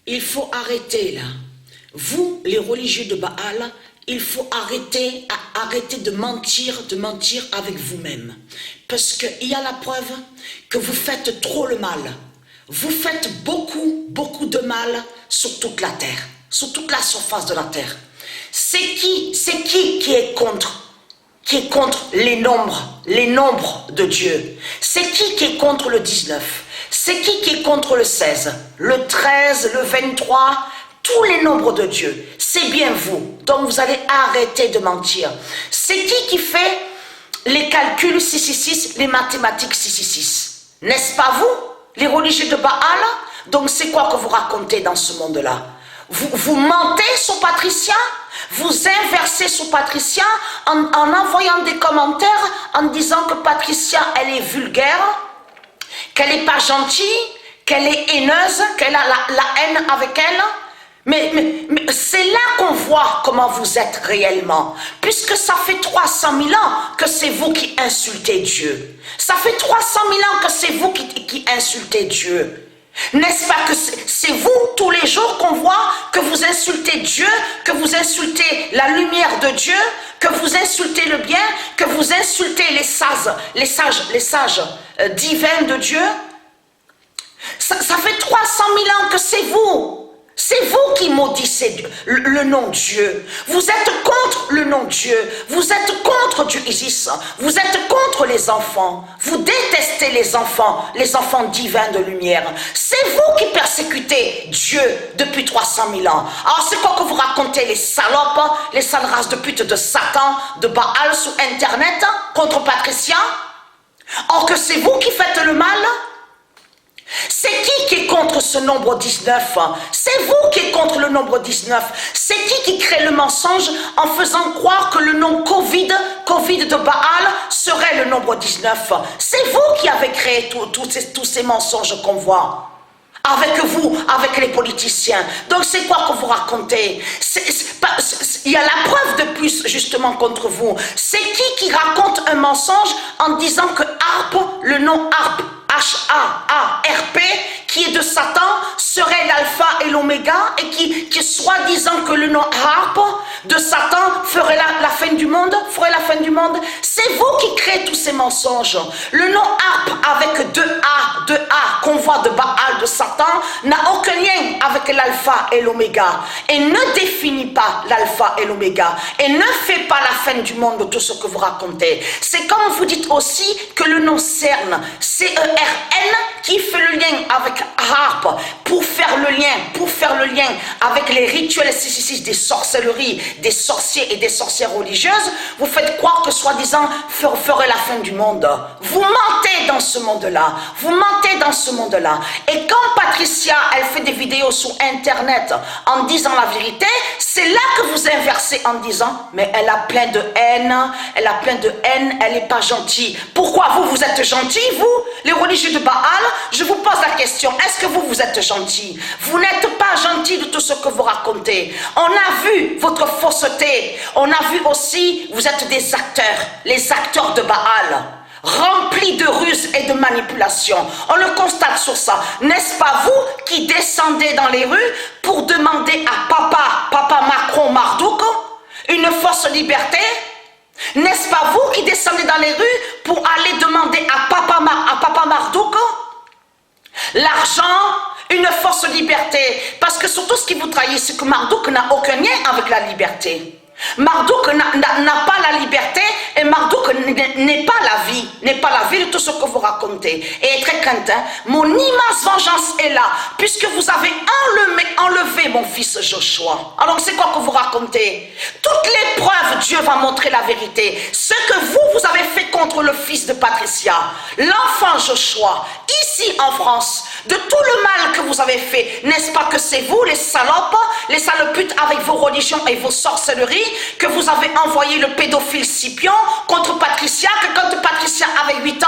Il faut arrêter là. Vous, les religieux de Baal, il faut arrêter de mentir avec vous-même. Parce qu'il y a la preuve que vous faites trop le mal. Vous faites beaucoup de mal sur toute la terre, sur toute la surface de la terre. C'est qui est contre les nombres de Dieu? C'est qui est contre le 19? C'est qui est contre le 16, le 13, le 23, tous les nombres de Dieu? C'est bien vous. Donc vous allez arrêter de mentir. C'est qui fait les calculs 666, les mathématiques 666? N'est-ce pas vous, les religieux de Baal? Donc c'est quoi que vous racontez dans ce monde-là? Vous mentez sur Patricia? Vous inversez sur Patricia en envoyant des commentaires en disant que Patricia, elle est vulgaire, qu'elle n'est pas gentille, qu'elle est haineuse, qu'elle a la haine avec elle. Mais c'est là qu'on voit comment vous êtes réellement. Puisque ça fait 300 000 ans que c'est vous qui insultez Dieu. Ça fait 300 000 ans que c'est vous qui insultez Dieu. N'est-ce pas que c'est vous, tous les jours, qu'on voit que vous insultez Dieu, que vous insultez la lumière de Dieu, que vous insultez le bien, que vous insultez les sages divins de Dieu? Ça fait 300 000 ans que c'est vous. C'est vous qui maudissez le nom Dieu. Vous êtes contre le nom Dieu. Vous êtes contre Dieu Isis. Vous êtes contre les enfants. Vous détestez les enfants divins de lumière. C'est vous qui persécutez Dieu depuis 300 000 ans. Alors c'est quoi que vous racontez, les salopes, les sales races de pute de Satan, de Baal sur Internet contre Patricia? Or que c'est vous qui faites le mal? C'est qui est contre ce nombre 19? C'est vous qui êtes contre le nombre 19. C'est qui crée le mensonge en faisant croire que le nom Covid de Baal serait le nombre 19? C'est vous qui avez créé tous ces mensonges qu'on voit. Avec vous, avec les politiciens. Donc c'est quoi que vous racontez? Il y a la preuve de plus justement contre vous. C'est qui raconte un mensonge en disant que Harp, le nom Harp, H-A-A-R-P, qui est de Satan, serait l'alpha et l'oméga, et qui soi-disant que le nom Harp de Satan ferait la fin du monde, C'est vous qui créez tous ces mensonges. Le nom Harp avec deux A qu'on voit de Baal, de Satan, n'a aucun lien avec l'alpha et l'oméga, et ne définit pas l'alpha et l'oméga, et ne fait pas la fin du monde de tout ce que vous racontez. C'est comme vous dites aussi que le nom CERN, C-E-R-N, qui fait le lien avec Harp, pour faire le lien avec les rituels 666 des sorcelleries, des sorciers et des sorcières religieuses, vous faites croire que soi-disant ferait la fin du monde. Vous mentez dans ce monde-là. Et quand Patricia, elle fait des vidéos sur Internet en disant la vérité, c'est là que vous inversez en disant, mais elle a plein de haine, elle n'est pas gentille. Pourquoi vous êtes gentil, vous, les religieux de Baal? Je vous pose la question, est-ce que vous êtes gentil? Vous n'êtes pas gentil de tout ce que vous racontez. On a vu votre fausseté, on a vu aussi, vous êtes des acteurs, les acteurs de Baal, remplis de ruses et de manipulations. On le constate sur ça. N'est-ce pas vous qui descendez dans les rues pour demander à Papa Macron Marduk une fausse liberté? N'est-ce pas vous qui descendez dans les rues pour aller demander à Papa Marduk l'argent, une fausse liberté? Parce que surtout ce qui vous trahit, c'est que Marduk n'a aucun lien avec la liberté. Marduk n'a pas la liberté, et Marduk n'est pas la vie de tout ce que vous racontez. Et très crainte, mon immense vengeance est là, puisque vous avez enlevé mon fils Joshua. Alors c'est quoi que vous racontez? Toutes les preuves, Dieu va montrer la vérité. Ce que vous avez fait contre le fils de Patricia, l'enfant Joshua, ici en France, de tout le mal que vous avez fait, n'est-ce pas que c'est vous, les salopes, les saloputes avec vos religions et vos sorcelleries, que vous avez envoyé le pédophile Scipion contre Patricia, que quand Patricia avait 8 ans,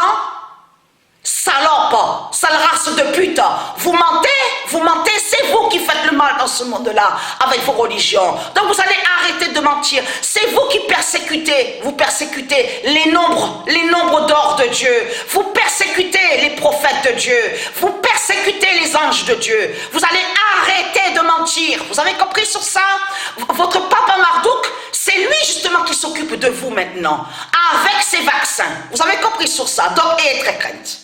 salope, sale race de pute, vous mentez, c'est vous qui faites le mal dans ce monde-là, avec vos religions. Donc vous allez arrêter de mentir, c'est vous qui vous persécutez les nombres d'or de Dieu, vous persécutez les prophètes de Dieu, vous persécutez les anges de Dieu, vous allez arrêter ça, votre papa Marduk, c'est lui justement qui s'occupe de vous maintenant, avec ses vaccins. Vous avez compris sur ça, donc ayez très crainte.